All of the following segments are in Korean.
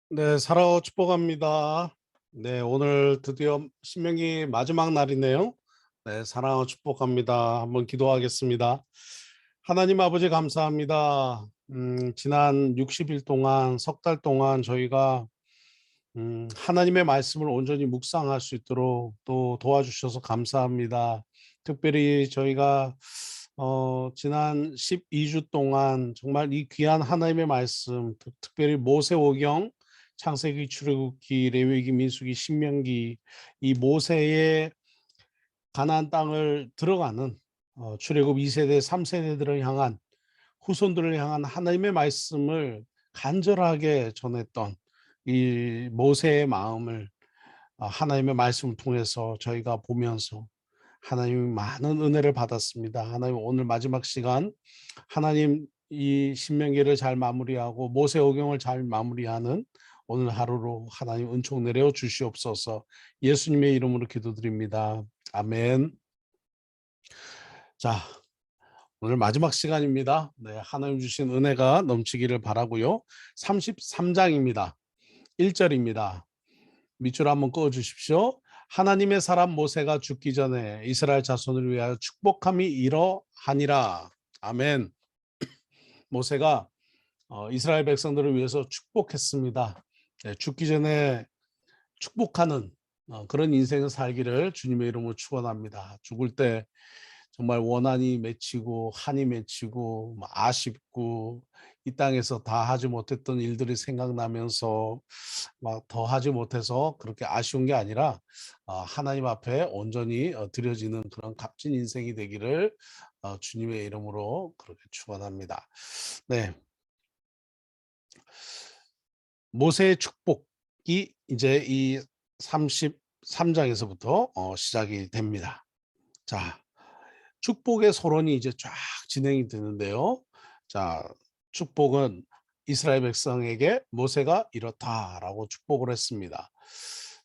네, 사랑하고 축복합니다. 네, 오늘 드디어 신명기 마지막 날이네요. 네, 사랑하고 축복합니다. 한번 기도하겠습니다. 하나님 아버지 감사합니다. 지난 60일 동안, 석 달 동안 저희가 하나님의 말씀을 온전히 묵상할 수 있도록 또 도와주셔서 감사합니다. 특별히 저희가 지난 12주 동안 정말 이 귀한 하나님의 말씀, 특별히 모세오경, 창세기, 출애굽기, 레위기, 민수기, 신명기, 이 모세의 가나안 땅을 들어가는 출애굽 2세대, 3세대들을 향한 후손들을 향한 하나님의 말씀을 간절하게 전했던 이 모세의 마음을 하나님의 말씀을 통해서 저희가 보면서 하나님이 많은 은혜를 받았습니다. 하나님 오늘 마지막 시간 하나님 이 신명기를 잘 마무리하고 모세오경을 잘 마무리하는 오늘 하루로 하나님 은총 내려 주시옵소서. 예수님의 이름으로 기도드립니다. 아멘. 자, 오늘 마지막 시간입니다. 네, 하나님 주신 은혜가 넘치기를 바라고요. 33장입니다. 1절입니다. 밑줄 한번 그어 주십시오. 하나님의 사람 모세가 죽기 전에 이스라엘 자손을 위하여 축복함이 이러하니라. 아멘. 모세가 이스라엘 백성들을 위해서 축복했습니다. 네, 죽기 전에 축복하는 그런 인생을 살기를 주님의 이름으로 축원합니다. 죽을 때 정말 원한이 맺히고 한이 맺히고 아쉽고 이 땅에서 다 하지 못했던 일들이 생각나면서 막 더 하지 못해서 그렇게 아쉬운 게 아니라 하나님 앞에 온전히 드려지는 그런 값진 인생이 되기를 주님의 이름으로 그렇게 축원합니다. 네, 모세의 축복이 이제 이 33장에서부터 시작이 됩니다. 자, 축복의 서론이 이제 쫙 진행이 되는데요. 자, 축복은 이스라엘 백성에게 모세가 이렇다라고 축복을 했습니다.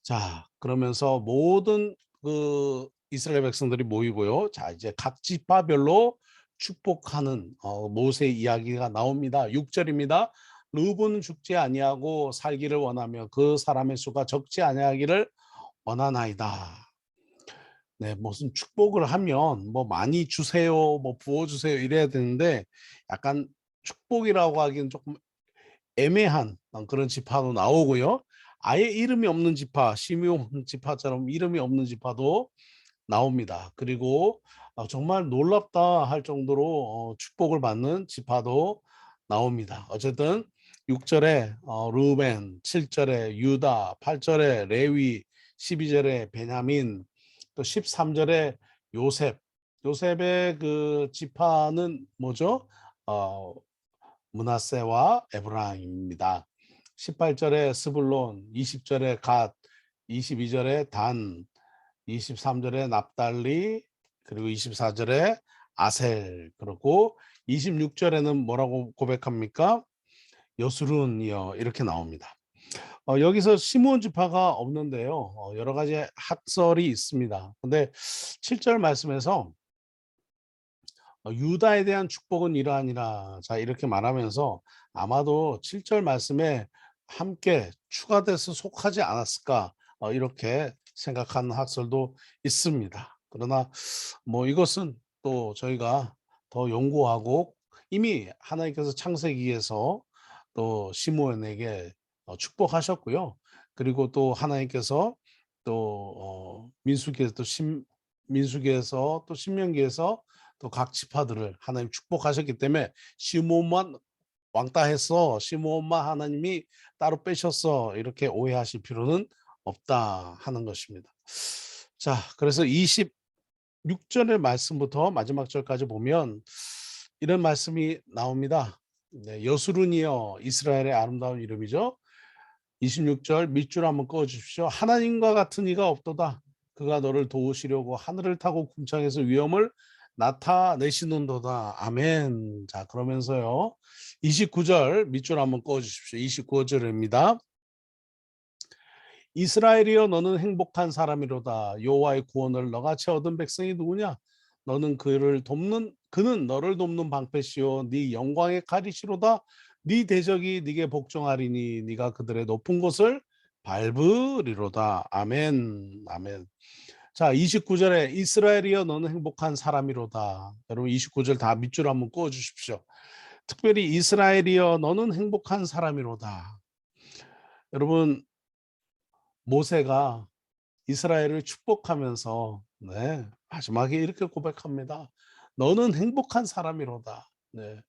자, 그러면서 모든 그 이스라엘 백성들이 모이고요. 자, 이제 각 지파별로 축복하는 모세 이야기가 나옵니다. 6절입니다. 르브는 죽지 아니하고 살기를 원하며 그 사람의 수가 적지 아니하기를 원하나이다. 네, 무슨 축복을 하면 뭐 많이 주세요, 뭐 부어주세요 이래야 되는데 약간 축복이라고 하기는 조금 애매한 그런 지파도 나오고요. 아예 이름이 없는 지파, 시므온 지파처럼 이름이 없는 지파도 나옵니다. 그리고 정말 놀랍다 할 정도로 축복을 받는 지파도 나옵니다. 어쨌든 6절에 르벤, 7절에 유다, 8절에 레위, 12절에 베냐민, 또 13절에 요셉. 요셉의 그 지파는 뭐죠? 어, 므낫세와 에브라임입니다. 18절에 스불론, 20절에 갓, 22절에 단, 23절에 납달리, 그리고 24절에 아셀, 그리고 26절에는 뭐라고 고백합니까? 여수룬이여 이렇게 나옵니다. 여기서 시므온 지파가 없는데요. 여러 가지 학설이 있습니다. 근데 7절 말씀에서 유다에 대한 축복은 이러하니라. 자, 이렇게 말하면서 아마도 7절 말씀에 함께 추가돼서 속하지 않았을까? 이렇게 생각하는 학설도 있습니다. 그러나 뭐 이것은 또 저희가 더 연구하고 이미 하나님께서 창세기에서 또 시므온에게 축복하셨고요. 그리고 또 하나님께서 또 민수기에서 민수기에서 또 신명기에서 또 각 지파들을 하나님 축복하셨기 때문에 시므온만 왕따 했어, 시므온만 하나님이 따로 빼셨어 이렇게 오해하실 필요는 없다 하는 것입니다. 자, 그래서 26절의 말씀부터 마지막 절까지 보면 이런 말씀이 나옵니다. 네, 여수룬이여 이스라엘의 아름다운 이름이죠. 26절 밑줄 한번 그어 주십시오. 하나님과 같은 이가 없도다. 그가 너를 도우시려고 하늘을 타고 궁창에서 위엄을 나타내시는도다. 아멘. 자, 그러면서요. 29절 밑줄 한번 그어 주십시오. 29절입니다. 이스라엘이여 너는 행복한 사람이로다. 여호와의 구원을 너같이 얻은 백성이 누구냐? 너는 그는 너를 돕는 방패시요 네 영광의 가리시로다. 네 대적이 네게 복종하리니 네가 그들의 높은 곳을 밟으리로다. 아멘. 아멘. 자, 29절에 이스라엘이여 너는 행복한 사람이로다. 여러분 29절 다 밑줄 한번 그어 주십시오. 특별히 이스라엘이여 너는 행복한 사람이로다. 여러분 모세가 이스라엘을 축복하면서 마지막에 이렇게 고백합니다. 너는 행복한 사람이로다. 네.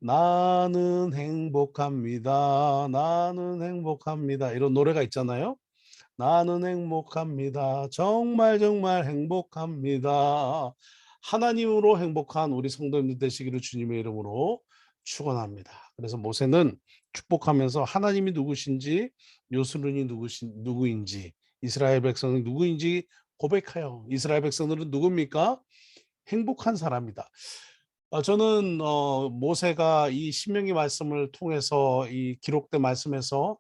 나는 행복합니다. 나는 행복합니다. 이런 노래가 있잖아요. 나는 행복합니다. 정말 정말 행복합니다. 하나님으로 행복한 우리 성도님들 되시기를 주님의 이름으로 축원합니다. 그래서 모세는 축복하면서 하나님이 누구신지, 요술은이 누구인지, 이스라엘 백성이 누구인지 고백하여. 이스라엘 백성들은 누굽니까? 행복한 사람이다. 저는 모세가 이 신명기 말씀을 통해서 이 기록된 말씀에서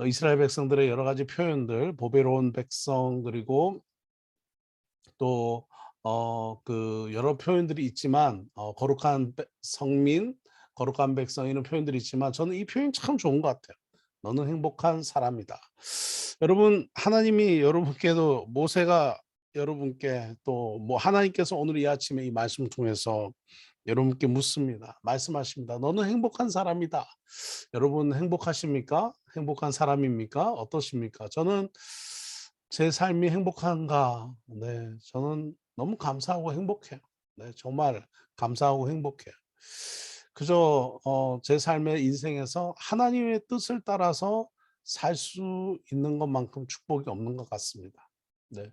이스라엘 백성들의 여러 가지 표현들, 보배로운 백성, 그리고 또 그 여러 표현들이 있지만 거룩한 성민, 거룩한 백성 이런 표현들이 있지만 저는 이 표현 참 좋은 것 같아요. 너는 행복한 사람이다. 여러분 하나님이 여러분께도 모세가 여러분께 또 뭐 하나님께서 오늘 이 아침에 이 말씀을 통해서 여러분께 묻습니다. 말씀하십니다. 너는 행복한 사람이다. 여러분 행복하십니까? 행복한 사람입니까? 어떠십니까? 저는 제 삶이 행복한가? 네, 저는 너무 감사하고 행복해요. 네, 정말 감사하고 행복해요. 그저 제 삶의 인생에서 하나님의 뜻을 따라서 살 수 있는 것만큼 축복이 없는 것 같습니다. 네,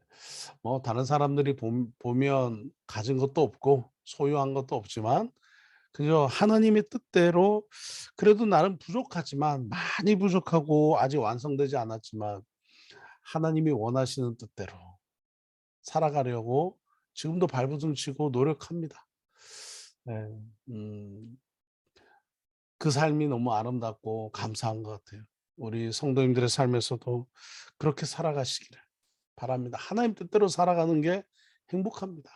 뭐 다른 사람들이 보면 가진 것도 없고 소유한 것도 없지만 그저 하나님의 뜻대로 그래도 나름 부족하지만 많이 부족하고 아직 완성되지 않았지만 하나님이 원하시는 뜻대로 살아가려고 지금도 발버둥치고 노력합니다. 네, 음, 그 삶이 너무 아름답고 감사한 것 같아요. 우리 성도님들의 삶에서도 그렇게 살아가시기를 바랍니다. 하나님 뜻대로 살아가는 게 행복합니다.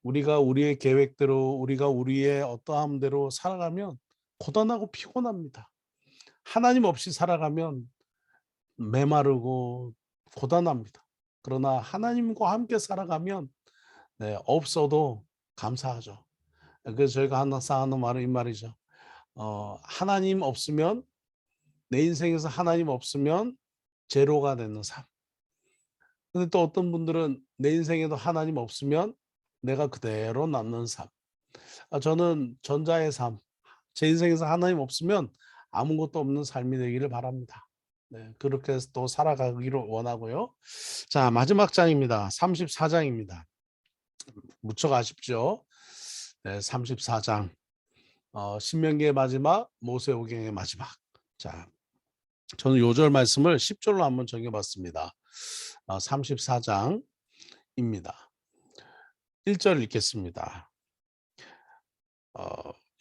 우리가 우리의 계획대로 우리가 우리의 어떠함대로 살아가면 고단하고 피곤합니다. 하나님 없이 살아가면 메마르고 고단합니다. 그러나 하나님과 함께 살아가면 없어도 감사하죠. 그래서 저희가 항상 하는 말은 이 말이죠. 하나님 없으면 내 인생에서 하나님 없으면 제로가 되는 삶. 근데 또 어떤 분들은 내 인생에도 하나님 없으면 내가 그대로 남는 삶. 저는 전자의 삶. 제 인생에서 하나님 없으면 아무것도 없는 삶이 되기를 바랍니다. 네, 그렇게 해서 또 살아가기를 원하고요. 자, 마지막 장입니다. 34장입니다. 무척 아쉽죠? 네, 34장. 신명기의 마지막, 모세오경의 마지막. 자, 저는 요절 말씀을 10절로 한번 정해봤습니다. 34장입니다. 1절 읽겠습니다.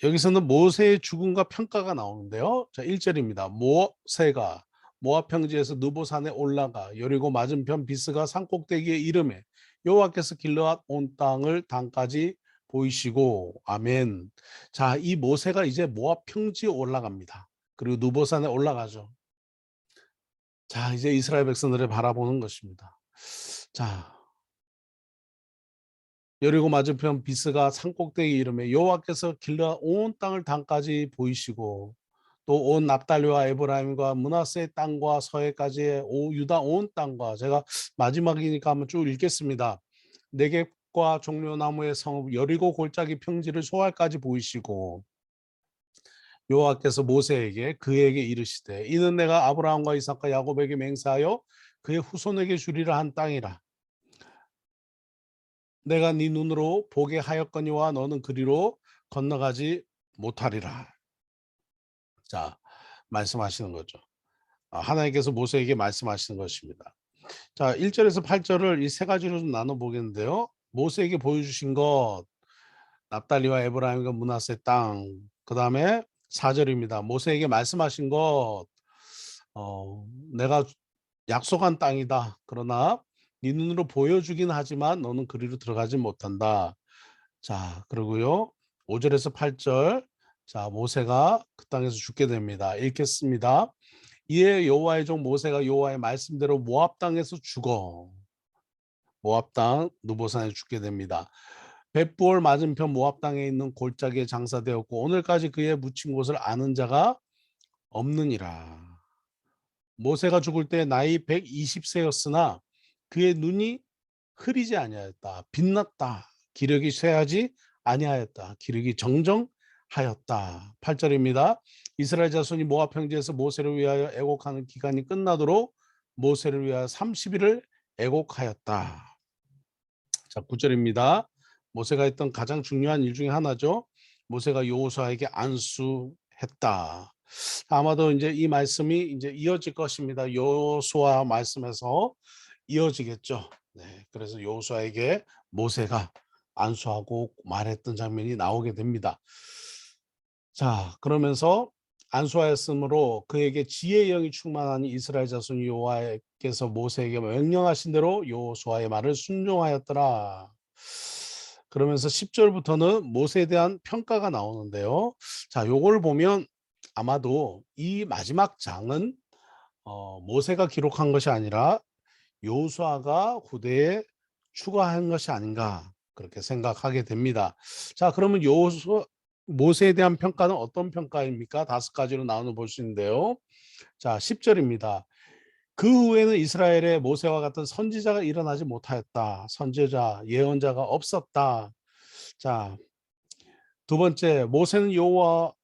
여기서는 모세의 죽음과 평가가 나오는데요. 자, 1절입니다. 모세가 모압 평지에서 느보산에 올라가 여리고 맞은편 비스가 산꼭대기에 이르매 여호와께서 길르앗 온 땅을 단까지 보이시고 아멘. 자, 이 모세가 이제 모압 평지에 올라갑니다. 그리고 느보산에 올라가죠. 자, 이제 이스라엘 백성들을 바라보는 것입니다. 자, 여리고 맞은편 비스가 산꼭대기 이름에 여호와께서 길르앗 온 땅을 단까지 보이시고 또 온 납달리와 에브라임과 므낫세 땅과 서해까지의 유다 온 땅과 제가 마지막이니까 한번 쭉 읽겠습니다. 네겝과 종려나무의 성읍 여리고 골짜기 평지를 소알까지 보이시고 여호와께서 모세에게 그에게 이르시되 이는 내가 아브라함과 이삭과 야곱에게 맹세하여 그의 후손에게 주리라 한 땅이라. 내가 네 눈으로 보게 하였거니와 너는 그리로 건너가지 못하리라. 자, 말씀하시는 거죠. 하나님께서 모세에게 말씀하시는 것입니다. 자, 1절에서 8절을 이 세 가지로 좀 나눠 보겠는데요. 모세에게 보여주신 것, 납달리와 에브라임과 므낫세 땅. 그다음에 4절입니다. 모세에게 말씀하신 것, 내가 약속한 땅이다. 그러나 네 눈으로 보여주긴 하지만 너는 그리로 들어가지 못한다. 자, 그리고요. 5절에서 8절 자, 모세가 그 땅에서 죽게 됩니다. 읽겠습니다. 이에 여호와의 종 모세가 여호와의 말씀대로 모압 땅에서 죽어 모압 땅 느보산에 죽게 됩니다. 벳부올 맞은편 모압 땅에 있는 골짜기에 장사되었고 오늘까지 그의 묻힌 곳을 아는 자가 없느니라. 모세가 죽을 때 나이 120세였으나 그의 눈이 흐리지 아니하였다. 빛났다. 기력이 쇠하지 아니하였다. 기력이 정정하였다. 8절입니다. 이스라엘 자손이 모압 평지에서 모세를 위하여 애곡하는 기간이 끝나도록 모세를 위하여 30일을 애곡하였다. 자, 9절입니다. 모세가 했던 가장 중요한 일 중에 하나죠. 모세가 여호수아에게 안수했다. 아마도 이제 이 말씀이 이제 이어질 것입니다. 여호수아 말씀에서 이어지겠죠. 네, 그래서 여호수아에게 모세가 안수하고 말했던 장면이 나오게 됩니다. 자, 그러면서 안수하였으므로 그에게 지혜의 영이 충만하니 이스라엘 자손 여호와께서 모세에게 명령하신 대로 여호수아의 말을 순종하였더라. 그러면서 10절부터는 모세에 대한 평가가 나오는데요. 자, 요걸 보면 아마도 이 마지막 장은 모세가 기록한 것이 아니라 여호수아가 후대에 추가한 것이 아닌가 그렇게 생각하게 됩니다. 자, 그러면 모세에 대한 평가는 어떤 평가입니까? 5가지로 나누어 볼 수 있는데요. 자, 10절입니다. 그 후에는 이스라엘에 모세와 같은 선지자가 일어나지 못하였다. 선지자, 예언자가 없었다. 자, 두 번째, 모세는 여호와께서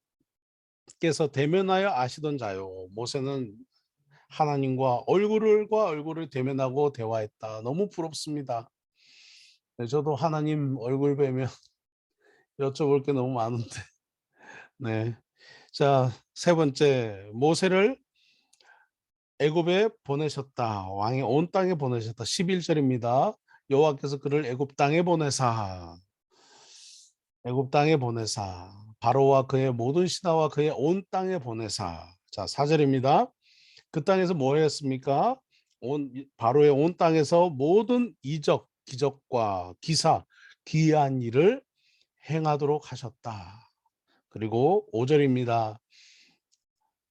대면하여 아시던 자요. 모세는 하나님과 얼굴과 얼굴을 대면하고 대화했다. 너무 부럽습니다. 네, 저도 하나님 얼굴 뵈면 여쭤볼 게 너무 많은데. 네. 자, 세 번째, 모세를 애굽에 보내셨다. 왕의 온 땅에 보내셨다. 11절입니다. 여호와께서 그를 애굽 땅에 보내사 애굽 땅에 보내사 바로와 그의 모든 신하와 그의 온 땅에 보내사. 자, 4절입니다. 그 땅에서 뭐 했습니까? 바로의 온 땅에서 모든 이적, 기적과 기사, 기이한 일을 행하도록 하셨다. 그리고 5절입니다.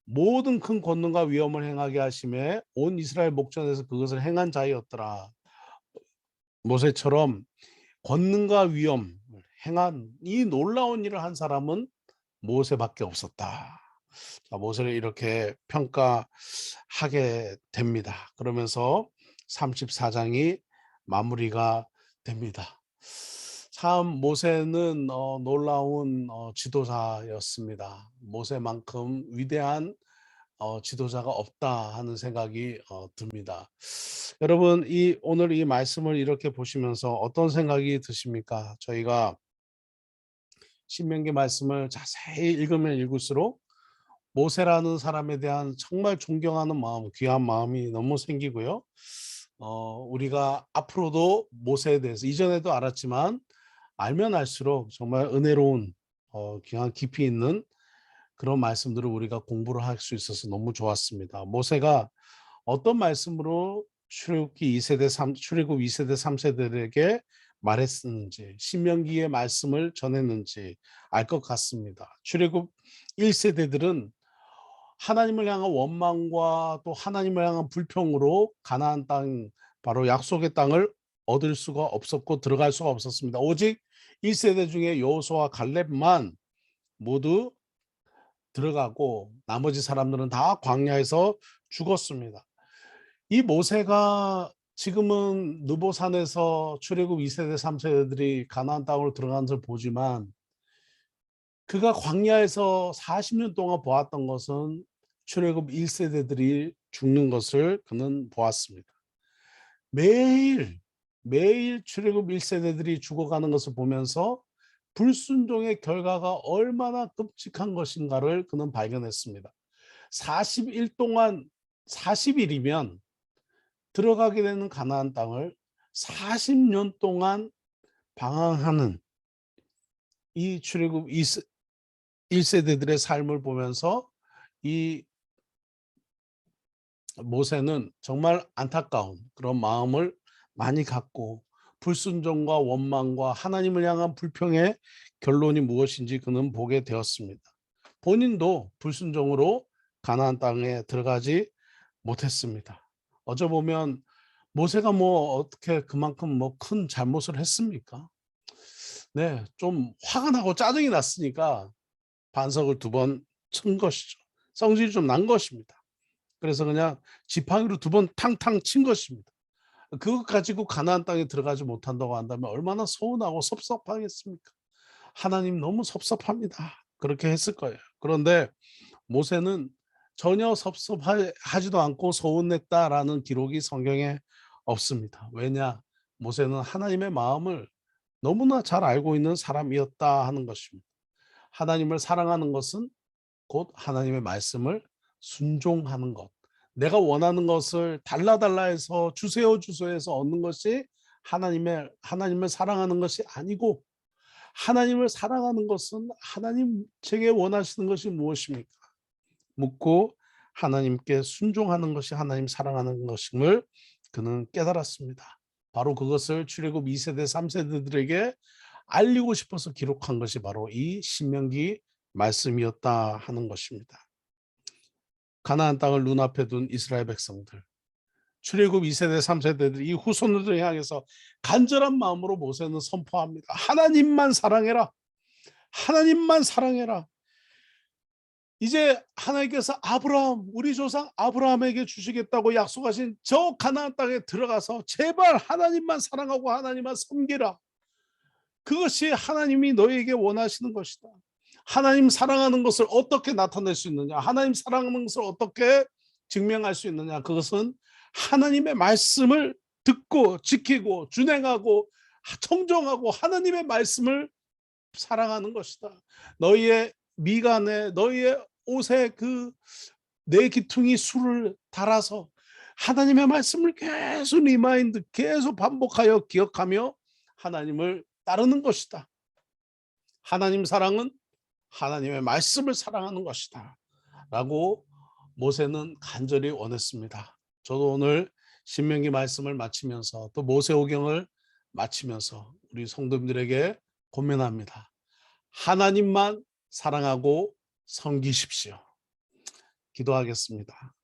모든 큰 권능과 위엄을 행하게 하심에 온 이스라엘 목전에서 그것을 행한 자였더라. 모세처럼 권능과 위엄을 행한 이 놀라운 일을 한 사람은 모세밖에 없었다. 자, 모세를 이렇게 평가하게 됩니다. 그러면서 34장이 마무리가 됩니다. 참 모세는 놀라운 지도자였습니다. 모세만큼 위대한 지도자가 없다 하는 생각이 듭니다. 여러분, 오늘 이 말씀을 이렇게 보시면서 어떤 생각이 드십니까? 저희가 신명기 말씀을 자세히 읽으면 읽을수록 모세라는 사람에 대한 정말 존경하는 마음, 귀한 마음이 너무 생기고요. 우리가 앞으로도 모세에 대해서 이전에도 알았지만 알면 알수록 정말 은혜로운 귀한 깊이 있는 그런 말씀들을 우리가 공부를 할 수 있어서 너무 좋았습니다. 모세가 어떤 말씀으로 출애굽 2세대 3세들에게 말했는지 신명기의 말씀을 전했는지 알 것 같습니다. 출애굽 1세대들은 하나님을 향한 원망과 또 하나님을 향한 불평으로 가나안 땅 바로 약속의 땅을 얻을 수가 없었고 들어갈 수가 없었습니다. 오직 1세대 중에 여호수아와 갈렙만 모두 들어가고 나머지 사람들은 다 광야에서 죽었습니다. 이 모세가 지금은 느보산에서 출애굽 2세대 3세대들이 가나안 땅으로 들어간 것을 보지만 그가 광야에서 40년 동안 보았던 것은 출애굽 1세대들이 죽는 것을 그는 보았습니다. 매일 출애굽 1세대들이 죽어가는 것을 보면서 불순종의 결과가 얼마나 끔찍한 것인가를 그는 발견했습니다. 40일이면 들어가게 되는 가나안 땅을 40년 동안 방황하는 이 출애굽 1세대들의 삶을 보면서 이 모세는 정말 안타까운 그런 마음을 많이 갖고 불순종과 원망과 하나님을 향한 불평의 결론이 무엇인지 그는 보게 되었습니다. 본인도 불순종으로 가나안 땅에 들어가지 못했습니다. 어쩌 보면 모세가 뭐 어떻게 그만큼 뭐 큰 잘못을 했습니까? 네, 좀 화가 나고 짜증이 났으니까 반석을 2번 친 것이죠. 성질이 좀 난 것입니다. 그래서 그냥 지팡이로 2번 탕탕 친 것입니다. 그것 가지고 가나안 땅에 들어가지 못한다고 한다면 얼마나 서운하고 섭섭하겠습니까? 하나님 너무 섭섭합니다. 그렇게 했을 거예요. 그런데 모세는 전혀 섭섭하지도 않고 서운했다라는 기록이 성경에 없습니다. 왜냐? 모세는 하나님의 마음을 너무나 잘 알고 있는 사람이었다 하는 것입니다. 하나님을 사랑하는 것은 곧 하나님의 말씀을 순종하는 것. 내가 원하는 것을 달라달라 해서 주세요 주세요 해서 얻는 것이 하나님을 사랑하는 것이 아니고, 하나님을 사랑하는 것은 하나님 제게 원하시는 것이 무엇입니까? 묻고 하나님께 순종하는 것이 하나님 사랑하는 것임을 그는 깨달았습니다. 바로 그것을 출애굽 2세대 3세대들에게 알리고 싶어서 기록한 것이 바로 이 신명기 말씀이었다 하는 것입니다. 가나안 땅을 눈앞에 둔 이스라엘 백성들, 출애굽 2세대 3세대들, 이 후손들을 향해서 간절한 마음으로 모세는 선포합니다. 하나님만 사랑해라. 하나님만 사랑해라. 이제 하나님께서 아브라함, 우리 조상 아브라함에게 주시겠다고 약속하신 저 가나안 땅에 들어가서 제발 하나님만 사랑하고 하나님만 섬기라. 그것이 하나님이 너에게 원하시는 것이다. 하나님 사랑하는 것을 어떻게 나타낼 수 있느냐? 하나님 사랑하는 것을 어떻게 증명할 수 있느냐? 그것은 하나님의 말씀을 듣고 지키고 준행하고 청정하고 하나님의 말씀을 사랑하는 것이다. 너희의 미간에 너희의 옷에 그 내 기퉁이 술을 달아서 하나님의 말씀을 계속 리마인드 계속 반복하여 기억하며 하나님을 따르는 것이다. 하나님 사랑은 하나님의 말씀을 사랑하는 것이다 라고 모세는 간절히 원했습니다. 저도 오늘 신명기 말씀을 마치면서 또 모세오경을 마치면서 우리 성도님들에게 고민합니다. 하나님만 사랑하고 섬기십시오. 기도하겠습니다.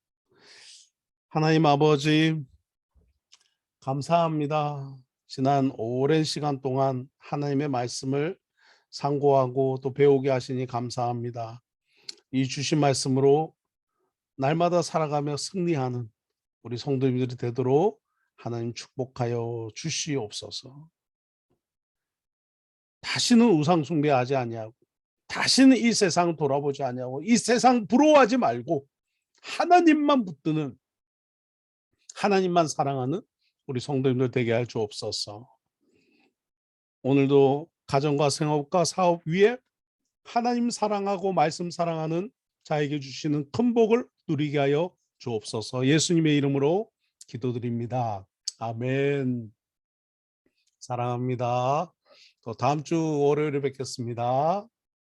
하나님 아버지, 감사합니다. 지난 오랜 시간 동안 하나님의 말씀을 상고하고 또 배우게 하시니 감사합니다. 이 주신 말씀으로 날마다 살아가며 승리하는 우리 성도님들이 되도록 하나님 축복하여 주시옵소서. 다시는 우상 숭배하지 아니하고 다시는 이 세상 돌아보지 아니하고 이 세상 부러워하지 말고 하나님만 붙드는, 하나님만 사랑하는 우리 성도님들 되게 할 주옵소서. 오늘도 가정과 생업과 사업 위에 하나님 사랑하고 말씀 사랑하는 자에게 주시는 큰 복을 누리게 하여 주옵소서. 예수님의 이름으로 기도드립니다. 아멘. 사랑합니다. 또 다음 주 월요일에 뵙겠습니다.